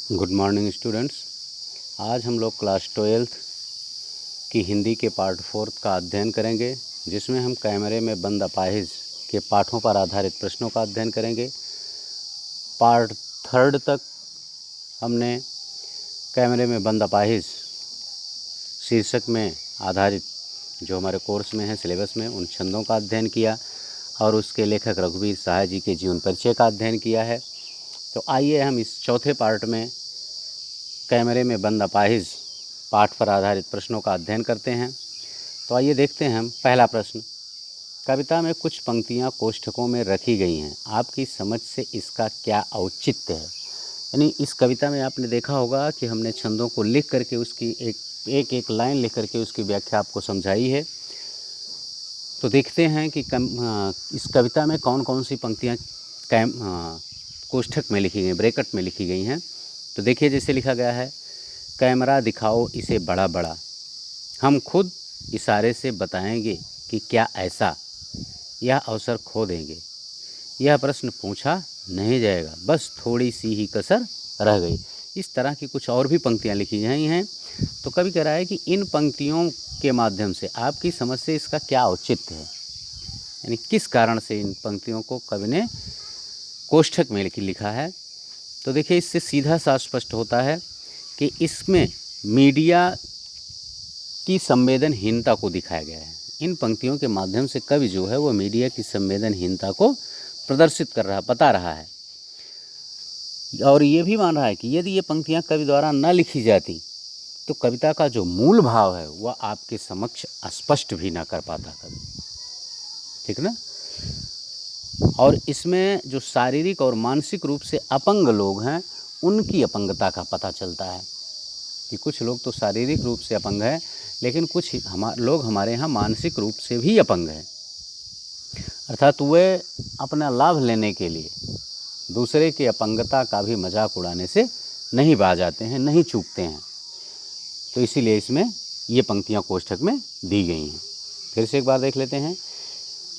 Good morning students. आज हम लोग क्लास 12th की हिंदी के पार्ट 4 का अध्ययन करेंगे, जिसमें हम कैमरे में बंद अपाहिज के पाठों पर आधारित प्रश्नों का अध्ययन करेंगे। पार्ट 3 तक हमने कैमरे में बंद अपाहिज शीर्षक में आधारित जो हमारे कोर्स में है, सिलेबस में, उन छंदों का अध्ययन किया और उसके लेखक रघुवीर सहाय जी के जीवन परिचय का अध्ययन किया है। तो आइए हम इस चौथे पार्ट में कैमरे में बंद अपाहिज पाठ पर आधारित प्रश्नों का अध्ययन करते हैं। तो आइए देखते हैं हम पहला प्रश्न। कविता में कुछ पंक्तियां कोष्ठकों में रखी गई हैं, आपकी समझ से इसका क्या औचित्य है। यानी इस कविता में आपने देखा होगा कि हमने छंदों को लिख करके उसकी एक लाइन लिख करके उसकी व्याख्या आपको समझाई है। तो देखते हैं कि इस कविता में कौन कौन सी पंक्तियाँ कोष्ठक में लिखी गई, ब्रैकेट में लिखी गई हैं। तो देखिए, जैसे लिखा गया है, कैमरा दिखाओ इसे बड़ा बड़ा, हम खुद इशारे से बताएंगे कि क्या ऐसा, यह अवसर खो देंगे, यह प्रश्न पूछा नहीं जाएगा, बस थोड़ी सी ही कसर रह गई। इस तरह की कुछ और भी पंक्तियाँ लिखी गई हैं। तो कवि कह रहा है कि इन पंक्तियों के माध्यम से आपकी समझ से इसका क्या औचित्य है, यानी किस कारण से इन पंक्तियों को कवि ने कोष्ठक में लिखा है। तो देखिए, इससे सीधा सा स्पष्ट होता है कि इसमें मीडिया की संवेदनहीनता को दिखाया गया है। इन पंक्तियों के माध्यम से कवि जो है वो मीडिया की संवेदनहीनता को प्रदर्शित कर रहा, बता रहा है। और ये भी मान रहा है कि यदि ये पंक्तियां कवि द्वारा न लिखी जाती तो कविता का जो मूल भाव है वह आपके समक्ष स्पष्ट भी ना कर पाता कवि। ठीक ना। और इसमें जो शारीरिक और मानसिक रूप से अपंग लोग हैं, उनकी अपंगता का पता चलता है कि कुछ लोग तो शारीरिक रूप से अपंग हैं, लेकिन कुछ लोग हमारे यहाँ मानसिक रूप से भी अपंग हैं। अर्थात वे अपना लाभ लेने के लिए दूसरे की अपंगता का भी मजाक उड़ाने से नहीं बाज आते हैं, नहीं चूकते हैं। तो इसीलिए इसमें ये पंक्तियाँ कोष्ठक में दी गई हैं। फिर से एक बार देख लेते हैं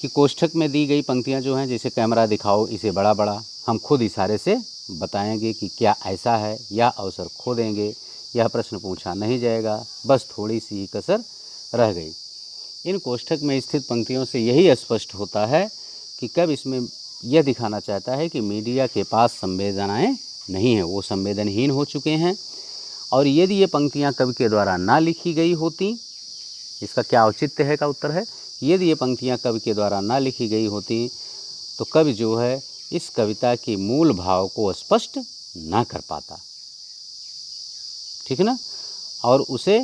कि कोष्ठक में दी गई पंक्तियां जो हैं, जैसे कैमरा दिखाओ इसे बड़ा बड़ा, हम खुद इशारे से बताएंगे कि क्या ऐसा है, या अवसर खो देंगे, यह प्रश्न पूछा नहीं जाएगा, बस थोड़ी सी ही कसर रह गई। इन कोष्ठक में स्थित पंक्तियों से यही स्पष्ट होता है कि कब इसमें यह दिखाना चाहता है कि मीडिया के पास संवेदनाएँ नहीं हैं, वो संवेदनहीन हो चुके हैं। और यदि ये पंक्तियाँ कवि के द्वारा ना लिखी गई होती, इसका क्या औचित्य है का उत्तर है, यदि ये पंक्तियाँ कवि के द्वारा ना लिखी गई होती तो कवि जो है इस कविता के मूल भाव को स्पष्ट ना कर पाता। ठीक ना। और उसे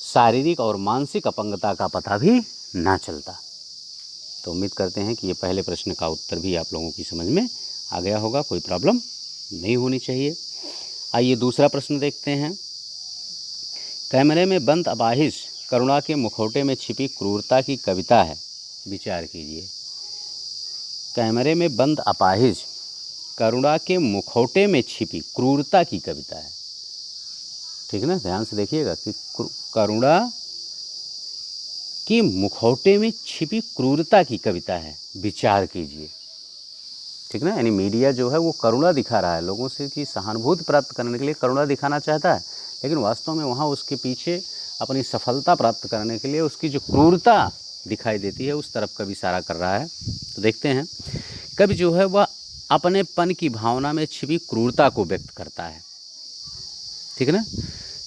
शारीरिक और मानसिक अपंगता का पता भी ना चलता। तो उम्मीद करते हैं कि ये पहले प्रश्न का उत्तर भी आप लोगों की समझ में आ गया होगा, कोई प्रॉब्लम नहीं होनी चाहिए। आइए दूसरा प्रश्न देखते हैं। कैमरे में बंद अपाहिज करुणा के मुखौटे में छिपी क्रूरता की कविता है, विचार कीजिए। कैमरे में बंद अपाहिज करुणा के मुखौटे में छिपी क्रूरता की कविता है। ठीक ना, ध्यान से देखिएगा कि करुणा की मुखौटे में छिपी क्रूरता की कविता है, विचार कीजिए। ठीक ना, यानी मीडिया जो है वो करुणा दिखा रहा है, लोगों से की सहानुभूति प्राप्त करने के लिए करुणा दिखाना चाहता है, लेकिन वास्तव में वहाँ उसके पीछे अपनी सफलता प्राप्त करने के लिए उसकी जो क्रूरता दिखाई देती है उस तरफ कवि इशारा कर रहा है। तो देखते हैं, कवि जो है वह अपनेपन की भावना में छिपी क्रूरता को व्यक्त करता है। ठीक ना।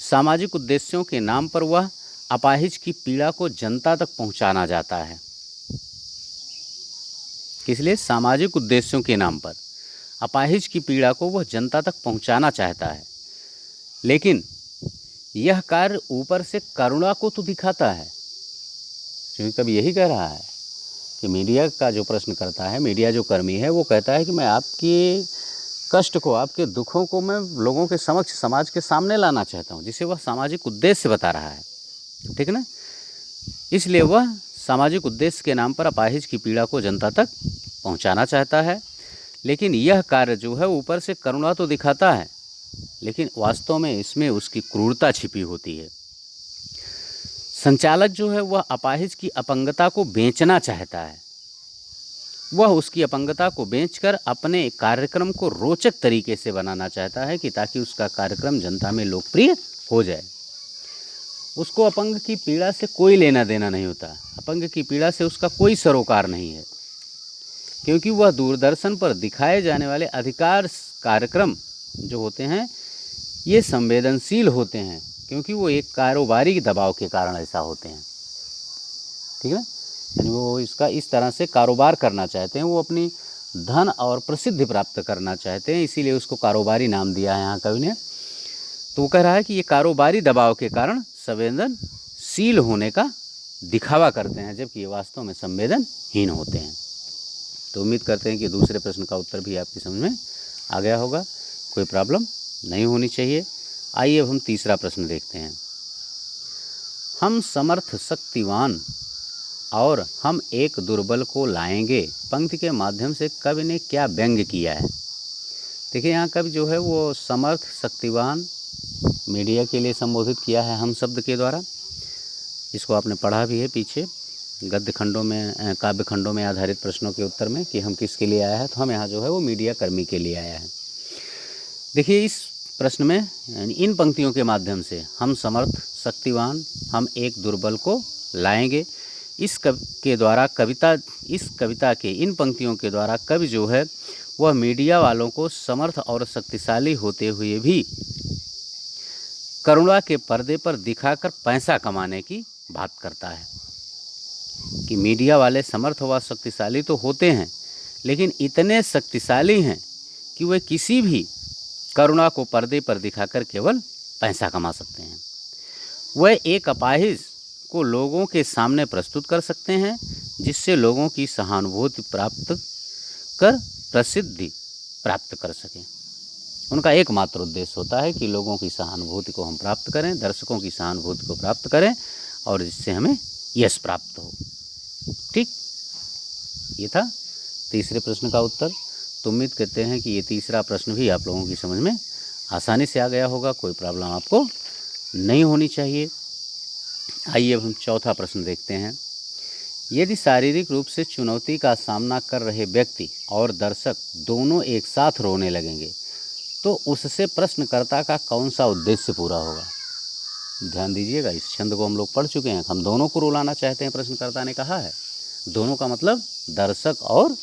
सामाजिक उद्देश्यों के नाम पर वह अपाहिज की पीड़ा को जनता तक पहुंचाना चाहता है। किस लिए? सामाजिक उद्देश्यों के नाम पर अपाहिज की पीड़ा को वह जनता तक पहुंचाना चाहता है, लेकिन यह कार्य ऊपर से करुणा को तो दिखाता है। क्योंकि कभी यही कह रहा है कि मीडिया का जो प्रश्न करता है, मीडिया जो कर्मी है, वो कहता है कि मैं आपके कष्ट को, आपके दुखों को मैं लोगों के समक्ष, समाज के सामने लाना चाहता हूँ, जिसे वह सामाजिक उद्देश्य बता रहा है। ठीक ना। इसलिए वह सामाजिक उद्देश्य के नाम पर अपाहिज की पीड़ा को जनता तक पहुँचाना चाहता है, लेकिन यह कार्य जो है ऊपर से करुणा तो दिखाता है, लेकिन वास्तव में इसमें उसकी क्रूरता छिपी होती है। संचालक जो है वह अपाहिज की अपंगता को बेचना चाहता है, वह उसकी अपंगता को बेचकर अपने कार्यक्रम को रोचक तरीके से बनाना चाहता है कि ताकि उसका कार्यक्रम जनता में लोकप्रिय हो जाए। उसको अपंग की पीड़ा से कोई लेना देना नहीं होता, अपंग की पीड़ा से उसका कोई सरोकार नहीं है, क्योंकि वह दूरदर्शन पर दिखाए जाने वाले अधिकार कार्यक्रम जो होते हैं ये संवेदनशील होते हैं, क्योंकि वो एक कारोबारी दबाव के कारण ऐसा होते हैं। ठीक है, यानी वो इसका इस तरह से कारोबार करना चाहते हैं, वो अपनी धन और प्रसिद्धि प्राप्त करना चाहते हैं, इसीलिए उसको कारोबारी नाम दिया है यहाँ कवि ने। तो वो कह रहा है कि ये कारोबारी दबाव के कारण संवेदनशील होने का दिखावा करते हैं, जबकि ये वास्तव में संवेदनहीन होते हैं। तो उम्मीद करते हैं कि दूसरे प्रश्न का उत्तर भी आपकी समझ में आ गया होगा, कोई प्रॉब्लम नहीं होनी चाहिए। आइए अब हम तीसरा प्रश्न देखते हैं। हम समर्थ शक्तिवान और हम एक दुर्बल को लाएंगे पंक्ति के माध्यम से कवि ने क्या व्यंग्य किया है। देखिए यहाँ कवि जो है वो समर्थ शक्तिवान मीडिया के लिए संबोधित किया है हम शब्द के द्वारा। इसको आपने पढ़ा भी है पीछे गद्य खंडों में, काव्य खंडों में आधारित प्रश्नों के उत्तर में कि हम किसके लिए आया है, तो हम यहाँ जो है वो मीडिया कर्मी के लिए आया है। देखिए इस प्रश्न में इन पंक्तियों के माध्यम से हम समर्थ शक्तिवान हम एक दुर्बल को लाएंगे, इस कविता के इन पंक्तियों के द्वारा कवि जो है वह मीडिया वालों को समर्थ और शक्तिशाली होते हुए भी करुणा के पर्दे पर दिखाकर पैसा कमाने की बात करता है कि मीडिया वाले समर्थ व शक्तिशाली तो होते हैं, लेकिन इतने शक्तिशाली हैं कि वे किसी भी करुणा को पर्दे पर दिखाकर केवल पैसा कमा सकते हैं। वह एक अपाहिज को लोगों के सामने प्रस्तुत कर सकते हैं, जिससे लोगों की सहानुभूति प्राप्त कर प्रसिद्धि प्राप्त कर सकें। उनका एकमात्र उद्देश्य होता है कि लोगों की सहानुभूति को हम प्राप्त करें, दर्शकों की सहानुभूति को प्राप्त करें और जिससे हमें यश प्राप्त हो। ठीक, ये था तीसरे प्रश्न का उत्तर। तो उम्मीद करते हैं कि ये तीसरा प्रश्न भी आप लोगों की समझ में आसानी से आ गया होगा, कोई प्रॉब्लम आपको नहीं होनी चाहिए। आइए अब हम चौथा प्रश्न देखते हैं। यदि शारीरिक रूप से चुनौती का सामना कर रहे व्यक्ति और दर्शक दोनों एक साथ रोने लगेंगे तो उससे प्रश्नकर्ता का कौन सा उद्देश्य पूरा होगा। ध्यान दीजिएगा, इस छंद को हम लोग पढ़ चुके हैं। हम दोनों को रुलाना चाहते हैं, प्रश्नकर्ता ने कहा है। दोनों का मतलब दर्शक और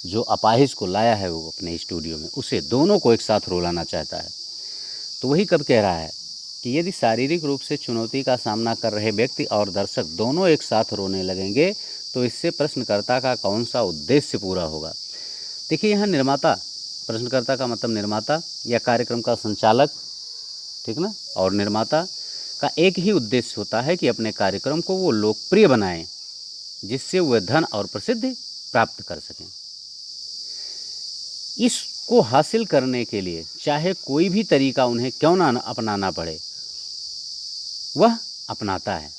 जो अपाहिज को लाया है वो अपने स्टूडियो में, उसे दोनों को एक साथ रुलाना चाहता है। तो वही कब कह रहा है कि यदि शारीरिक रूप से चुनौती का सामना कर रहे व्यक्ति और दर्शक दोनों एक साथ रोने लगेंगे तो इससे प्रश्नकर्ता का कौन सा उद्देश्य पूरा होगा। देखिए यहाँ निर्माता, प्रश्नकर्ता का मतलब निर्माता या कार्यक्रम का संचालक, ठीक ना, और निर्माता का एक ही उद्देश्य होता है कि अपने कार्यक्रम को वो लोकप्रिय बनाएं, जिससे वह धन और प्रसिद्धि प्राप्त कर सकें। इसको हासिल करने के लिए चाहे कोई भी तरीका उन्हें क्यों ना अपनाना पड़े, वह अपनाता है।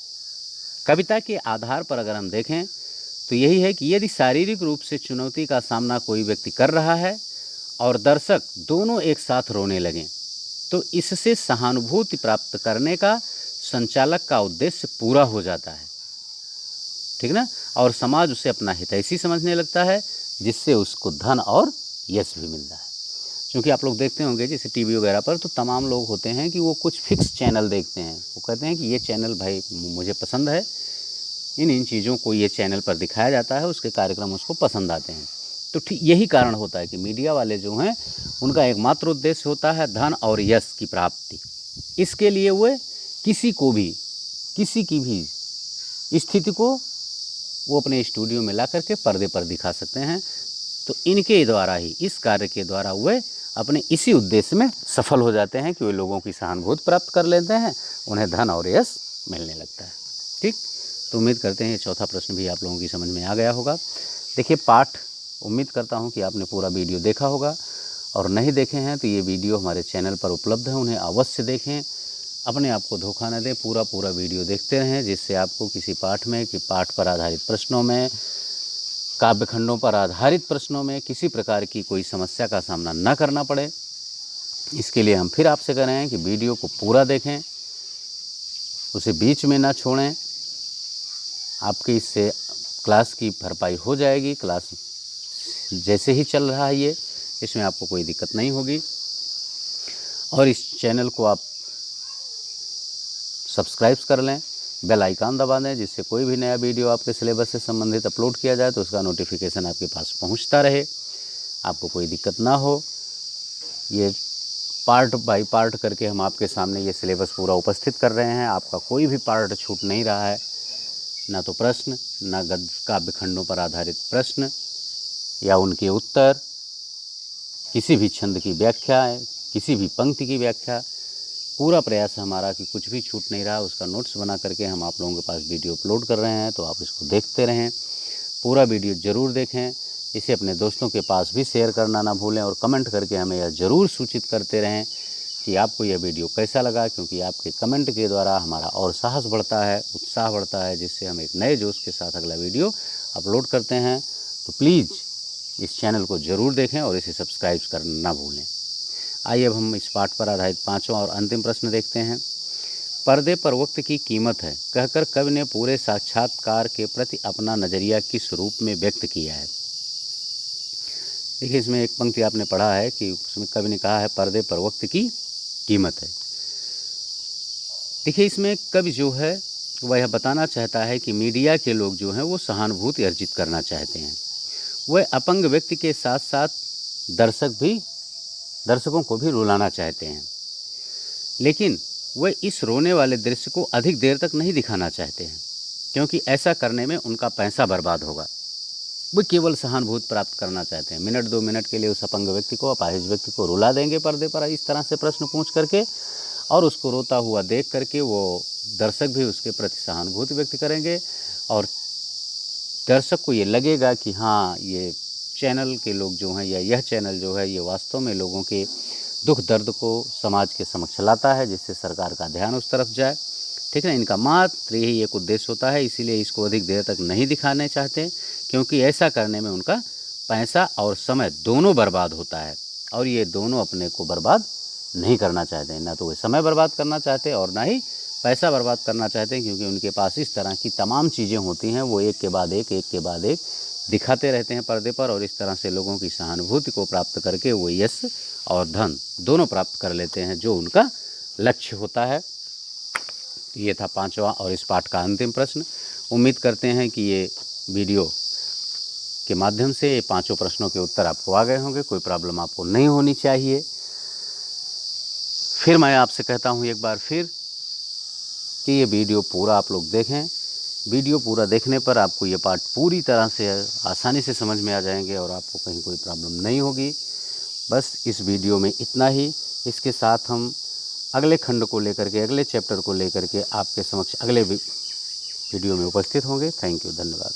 कविता के आधार पर अगर हम देखें तो यही है कि यदि शारीरिक रूप से चुनौती का सामना कोई व्यक्ति कर रहा है और दर्शक दोनों एक साथ रोने लगें तो इससे सहानुभूति प्राप्त करने का संचालक का उद्देश्य पूरा हो जाता है, ठीक ना, और समाज उसे अपना हितैषी समझने लगता है, जिससे उसको धन और यश भी मिलता है। क्योंकि आप लोग देखते होंगे जैसे टीवी वगैरह पर तो तमाम लोग होते हैं कि वो कुछ फिक्स चैनल देखते हैं। वो कहते हैं कि ये चैनल भाई मुझे पसंद है, इन चीज़ों को ये चैनल पर दिखाया जाता है, उसके कार्यक्रम उसको पसंद आते हैं। तो ठीक यही कारण होता है कि मीडिया वाले जो हैं उनका एकमात्र उद्देश्य होता है धन और यश की प्राप्ति। इसके लिए वे किसी की भी स्थिति को वो अपने स्टूडियो में ला करके पर्दे पर दिखा सकते हैं। तो इनके द्वारा ही, इस कार्य के द्वारा वे अपने इसी उद्देश्य में सफल हो जाते हैं कि वे लोगों की सहानुभूति प्राप्त कर लेते हैं, उन्हें धन और यश मिलने लगता है। ठीक, तो उम्मीद करते हैं चौथा प्रश्न भी आप लोगों की समझ में आ गया होगा। देखिए पाठ, उम्मीद करता हूं कि आपने पूरा वीडियो देखा होगा, और नहीं देखे हैं तो ये वीडियो हमारे चैनल पर उपलब्ध है, उन्हें अवश्य देखें। अपने आप को धोखा न दें, पूरा वीडियो देखते रहें, जिससे आपको किसी पाठ में कि पाठ पर आधारित प्रश्नों में, काव्य खंडों पर आधारित प्रश्नों में किसी प्रकार की कोई समस्या का सामना न करना पड़े। इसके लिए हम फिर आपसे कह रहे हैं कि वीडियो को पूरा देखें, उसे बीच में ना छोड़ें। आपकी इससे क्लास की भरपाई हो जाएगी, क्लास जैसे ही चल रहा है ये, इसमें आपको कोई दिक्कत नहीं होगी। और इस चैनल को आप सब्सक्राइब कर लें, बेल आइकन दबा दें, जिससे कोई भी नया वीडियो आपके सिलेबस से संबंधित अपलोड किया जाए तो उसका नोटिफिकेशन आपके पास पहुंचता रहे, आपको कोई दिक्कत ना हो। ये पार्ट बाय पार्ट करके हम आपके सामने ये सिलेबस पूरा उपस्थित कर रहे हैं। आपका कोई भी पार्ट छूट नहीं रहा है, ना तो प्रश्न, ना गद्य काव्य खंडों पर आधारित प्रश्न या उनके उत्तर, किसी भी छंद की व्याख्या, किसी भी पंक्ति की व्याख्या। पूरा प्रयास हमारा कि कुछ भी छूट नहीं रहा, उसका नोट्स बना करके हम आप लोगों के पास वीडियो अपलोड कर रहे हैं। तो आप इसको देखते रहें, पूरा वीडियो ज़रूर देखें, इसे अपने दोस्तों के पास भी शेयर करना ना भूलें और कमेंट करके हमें यह ज़रूर सूचित करते रहें कि आपको यह वीडियो कैसा लगा, क्योंकि आपके कमेंट के द्वारा हमारा और साहस बढ़ता है, उत्साह बढ़ता है, जिससे हम एक नए जोश के साथ अगला वीडियो अपलोड करते हैं। तो प्लीज़ इस चैनल को ज़रूर देखें और इसे सब्सक्राइब करना ना भूलें। आइए अब हम इस पाठ पर आधारित पांचवा और अंतिम प्रश्न देखते हैं। पर्दे पर वक्त की कीमत है कहकर कवि ने पूरे साक्षात्कार के प्रति अपना नज़रिया किस रूप में व्यक्त किया है। देखिए, इसमें एक पंक्ति आपने पढ़ा है कि उसमें कवि ने कहा है पर्दे पर वक्त की कीमत है। देखिए, इसमें कवि जो है वह यह बताना चाहता है कि मीडिया के लोग जो हैं वो सहानुभूति अर्जित करना चाहते हैं। वह अपंग व्यक्ति के साथ साथ दर्शकों को भी रुलाना चाहते हैं, लेकिन वे इस रोने वाले दृश्य को अधिक देर तक नहीं दिखाना चाहते हैं, क्योंकि ऐसा करने में उनका पैसा बर्बाद होगा। वे केवल सहानुभूति प्राप्त करना चाहते हैं। मिनट 2 मिनट के लिए उस अपंग व्यक्ति को, अपाहिज व्यक्ति को रुला देंगे पर्दे पर इस तरह से प्रश्न पूछ करके, और उसको रोता हुआ देख करके वो दर्शक भी उसके प्रति सहानुभूति व्यक्त करेंगे और दर्शक को ये लगेगा कि हाँ, ये चैनल के लोग जो हैं या यह चैनल जो है ये वास्तव में लोगों के दुख दर्द को समाज के समक्ष लाता है, जिससे सरकार का ध्यान उस तरफ जाए। ठीक है ना, इनका मात्र यही एक उद्देश्य होता है, इसीलिए इसको अधिक देर तक नहीं दिखाने चाहते, क्योंकि ऐसा करने में उनका पैसा और समय दोनों बर्बाद होता है, और ये दोनों अपने को बर्बाद नहीं करना चाहते हैं। ना तो वे समय बर्बाद करना चाहते और ना ही पैसा बर्बाद करना चाहते हैं, क्योंकि उनके पास इस तरह की तमाम चीज़ें होती हैं, वो एक के बाद एक दिखाते रहते हैं पर्दे पर, और इस तरह से लोगों की सहानुभूति को प्राप्त करके वो यश और धन दोनों प्राप्त कर लेते हैं, जो उनका लक्ष्य होता है। ये था पांचवा और इस पाठ का अंतिम प्रश्न। उम्मीद करते हैं कि ये वीडियो के माध्यम से ये पांचों प्रश्नों के उत्तर आपको आ गए होंगे, कोई प्रॉब्लम आपको नहीं होनी चाहिए। फिर मैं आपसे कहता हूँ एक बार फिर कि ये वीडियो पूरा आप लोग देखें। वीडियो पूरा देखने पर आपको ये पाठ पूरी तरह से आसानी से समझ में आ जाएंगे और आपको कहीं कोई प्रॉब्लम नहीं होगी। बस इस वीडियो में इतना ही। इसके साथ हम अगले खंड को लेकर के, अगले चैप्टर को लेकर के आपके समक्ष अगले वीडियो में उपस्थित होंगे। थैंक यू, धन्यवाद।